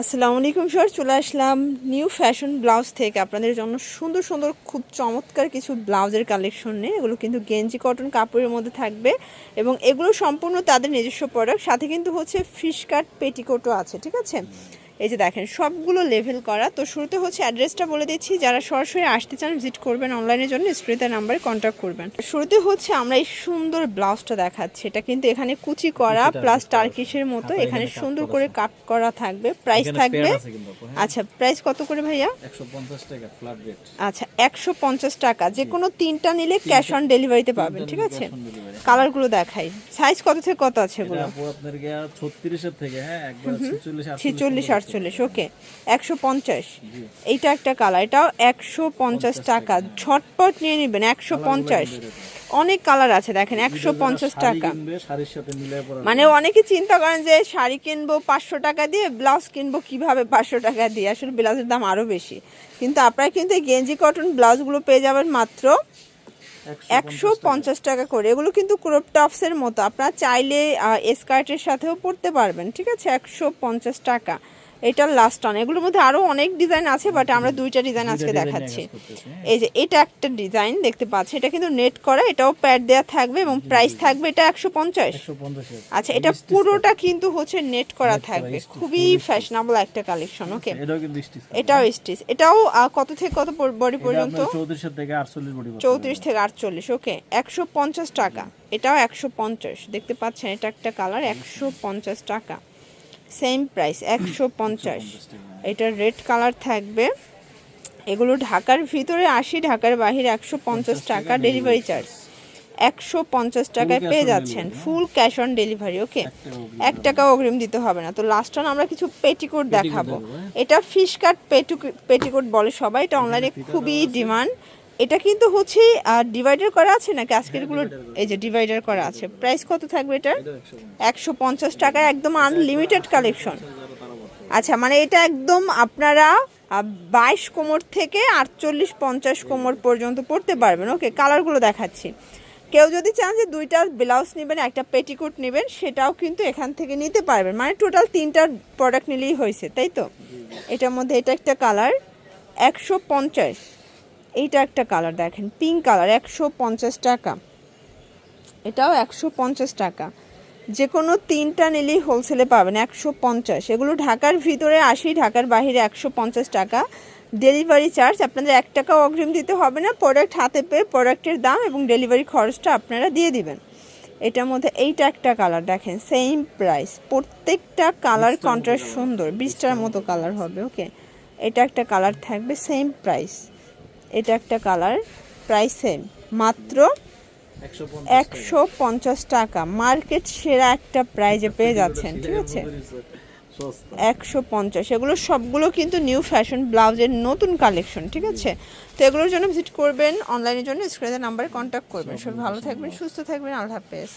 আসসালামু আলাইকুম স্যার, চলে আসলাম নিউ ফ্যাশন ব্লাউজ থেকে আপনাদের জন্য সুন্দর সুন্দর খুব চমৎকার কিছু ব্লাউজের কালেকশন নিয়ে। এগুলো কিন্তু গেঞ্জি কটন কাপড়ের মধ্যে থাকবে এবং এগুলো সম্পূর্ণ তাদের নিজস্ব প্রোডাক্ট। সাথে কিন্তু হচ্ছে ফিশ কাট পেটিকোটও আছে, ঠিক আছে। এই যে দেখেন সবগুলো লেভেল করা। তো শুরুতে হচ্ছে অ্যাড্রেসটা বলে দিচ্ছি, যারা সরাসরি আসতে চান ভিজিট করবেন অনলাইনের জন্য স্ক্রিনের নাম্বারে কন্ট্যাক্ট করবেন। শুরুতে হচ্ছে আমরা এই সুন্দর ব্লাউজটা দেখাচ্ছি। এটা কিন্তু এখানে কুচি করা প্লাস টার্কিশের মতো এখানে সুন্দর করে কাট করা থাকবে। প্রাইস থাকবে, আচ্ছা প্রাইস কত করে ভাইয়া? 150 টাকা ফ্ল্যাট রেট। আচ্ছা 150 টাকা, যে কোনো তিনটা নিলে ক্যাশ অন ডেলিভারিতে পাবেন, ঠিক আছে। কালারগুলো দেখাই, সাইজ কত থেকে কত আছে এগুলো? আপু আপনার কি 36 এর থেকে হ্যাঁ একবার 46 48, ওকে 150। এইটা একটা কালার, এটাও 150 টাকা, ঝটপট নিয়ে নেবেন 150। অনেক কালার আছে দেখেন, 150 টাকা। শাড়ির সাথে মিলায় পরা, মানে অনেকে চিন্তা করেন যে শাড়ি কিনবো 500 টাকা দিয়ে, ব্লাউজ কিনবো কিভাবে 500 টাকা দিয়ে, আসলে ব্লাউজের দাম আরও বেশি। কিন্তু আপনারা কিন্তু এই গেঞ্জি কটন ব্লাউজগুলো পেয়ে যাবেন মাত্র 150 টাকা করে। এগুলো কিন্তু ক্রপ টপসের মতো, আপনারা চাইলে স্কার্টের সাথেও পরতে পারবেন, ঠিক আছে। 150 টাকা, এটার লাস্ট অন। এগুলোর মধ্যে আরও অনেক ডিজাইন আছে, বাট আমরা দুইটা ডিজাইন আজকে দেখাচ্ছি। এই যে এটা একটা ডিজাইন দেখতে পাচ্ছি, এটা কিন্তু নেট করা, এটাও প্যাড দেওয়া থাকবে এবং প্রাইস থাকবে এটা 150। আচ্ছা এটা পুরোটা কিন্তু হচ্ছে নেট করা থাকবে, খুবই ফ্যাশনেবল একটা কালেকশন, ওকে। এটাও স্টিচ, এটাও কত থেকে কত বডি পর্যন্ত? 34 থেকে 48, ওকে 150 টাকা। এটাও 150, দেখতে পাচ্ছেন এটা একটা কালার, 150 টাকা সেম প্রাইস 150। এটা রেড কালার থাকবে। এগুলো ঢাকার ভিতরে 80, ঢাকার বাহিরে 150 টাকা ডেলিভারি চার্জ। 150 টাকায় পেয়ে যাচ্ছেন ফুল ক্যাশ অন ডেলিভারি, ওকে। 1 টাকাও অগ্রিম দিতে হবে না। তো লাস্ট অন আমরা কিছু পেটিকোট দেখাবো। এটা ফিশ কাট পেটিকোট বলে সবাই, এটা অনলাইনে খুবই ডিমান্ড। এটা কিন্তু হচ্ছে ডিভাইডার করা আছে নাকি আজকেরগুলো? এই যে ডিভাইডার করা আছে। প্রাইস কত থাকবে এটা? 150 টাকায়, একদম আনলিমিটেড কালেকশন। আচ্ছা মানে এটা একদম আপনারা 22 কোমর থেকে 48 50 কোমর পর্যন্ত পড়তে পারবেন, ওকে। কালারগুলো দেখাচ্ছি। কেউ যদি চান যে দুইটা ব্লাউজ নেবেন একটা পেটিকোট নেবেন, সেটাও কিন্তু এখান থেকে নিতে পারবেন। মানে টোটাল 3টা প্রোডাক্ট নিলেই হয়েছে, তাই তো। এটার মধ্যে এটা একটা কালার 150। এইটা একটা কালার দেখেন, পিঙ্ক কালার, 150 টাকা। এটাও 150 টাকা, যে কোনো 3টা নিলেই হোলসেলে পাবেন 150। এগুলো ঢাকার ভিতরে 80, ঢাকার বাইরে 150 টাকা ডেলিভারি চার্জ। আপনাদের 1 টাকাও অগ্রিম দিতে হবে না, প্রোডাক্ট হাতে পেয়ে প্রোডাক্টের দাম এবং ডেলিভারি খরচটা আপনারা দিয়ে দিবেন। এটার মধ্যে এইটা একটা কালার দেখেন, সেম প্রাইস। প্রত্যেকটা কালার কন্ট্রাস্ট সুন্দর, 20টার মতো কালার হবে, ওকে। এটা একটা কালার থাকবে, সেম প্রাইস। এটা একটা কালার, প্রাইস সেম, মাত্র 150 টাকা। মার্কেট সেরা একটা প্রাইজে পেয়ে যাচ্ছেন, ঠিক আছে। 150। এগুলো সবগুলো কিন্তু নিউ ফ্যাশন ব্লাউজের নতুন কালেকশন, ঠিক আছে। তো এগুলোর জন্য ভিজিট করবেন অনলাইনের জন্য স্ক্রিনের নাম্বারে কন্ট্যাক্ট করবেন। সবাই ভালো থাকবেন, সুস্থ থাকবেন, আল্লাহ হাফেজ।